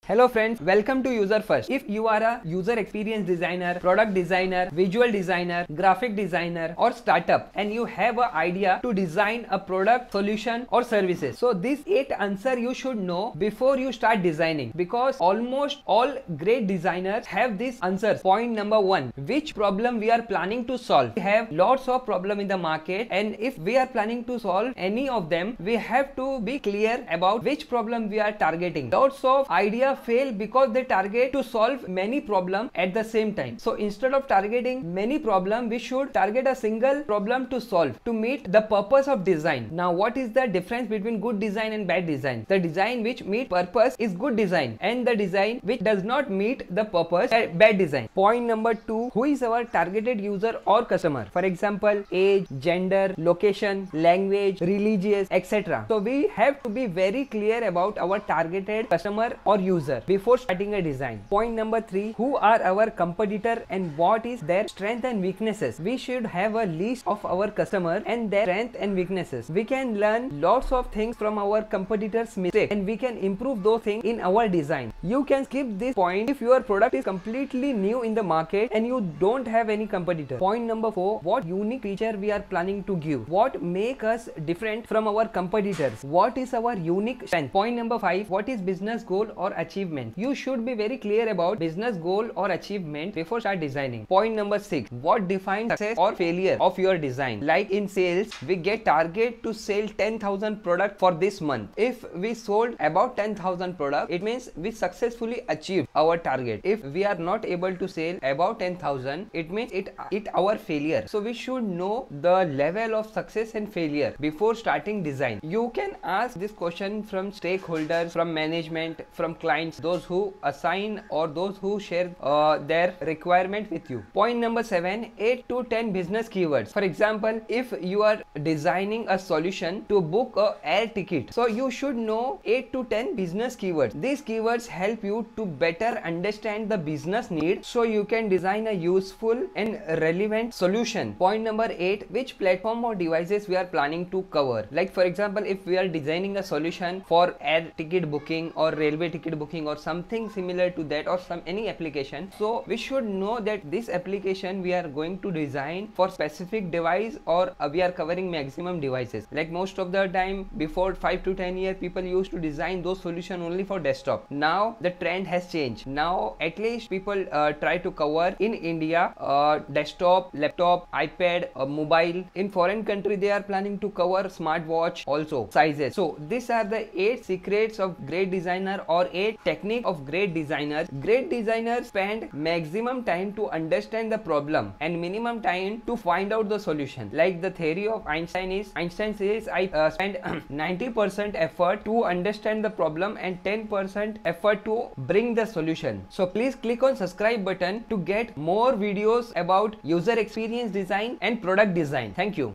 Hello friends, welcome to User First. If you are a user experience designer, product designer, visual designer, graphic designer or startup and you have an idea to design a product, solution or services. So these 8 answers you should know before you start designing, because almost all great designers have these answers. Point number 1, which problem we are planning to solve. We have lots of problems in the market, and if we are planning to solve any of them, we have to be clear about which problem we are targeting. Lots of ideas fail because they target to solve many problems at the same time. So instead of targeting many problems, we should target a single problem to solve to meet the purpose of design. Now, what is the difference between good design and bad design? The design which meets purpose is good design, and the design which does not meet the purpose is bad design. Point number 2, who is our targeted user or customer? For example, age, gender, location, language, religious, etc. So we have to be very clear about our targeted customer or user before starting a design. Point number 3, who are our competitor and what is their strength and weaknesses? We should have a list of our customer and their strength and weaknesses. We can learn lots of things from our competitors' mistakes and we can improve those things in our design. You can skip this point if your product is completely new in the market and you don't have any competitor. Point number 4, what unique feature we are planning to give? What make us different from our competitors? What is our unique strength? Point number 5, what is business goal or achievement? You should be very clear about business goal or achievement before start designing. Point number 6, what defines success or failure of your design? Like in sales, we get target to sell 10,000 products for this month. If we sold about 10,000 products, it means we successfully achieved our target. If we are not able to sell about 10,000, it means it our failure. So we should know the level of success and failure before starting design. You can ask this question from stakeholders, from management, from clients, those who assign or those who share their requirement with you. Point number 7, 8 to 10 business keywords. For example, if you are designing a solution to book a air ticket, so you should know 8 to 10 business keywords. These keywords help you to better understand the business need so you can design a useful and relevant solution. Point number 8, which platform or devices we are planning to cover. Like for example, if we are designing a solution for air ticket booking or railway ticket booking or something similar to that, or any application, so we should know that this application we are going to design for specific device, or we are covering maximum devices. Like most of the time before 5 to 10 years, people used to design those solutions only for desktop. Now the trend has changed. Now at least people try to cover in India desktop, laptop, iPad, mobile. In foreign country they are planning to cover smartwatch also sizes. So these are the 8 secrets of great designer or 8 technique of great designers. Great designers spend maximum time to understand the problem and minimum time to find out the solution. Like the theory of Einstein says I spend 90% effort to understand the problem and 10% effort to bring the solution. So please click on subscribe button to get more videos about user experience design and product design. Thank you.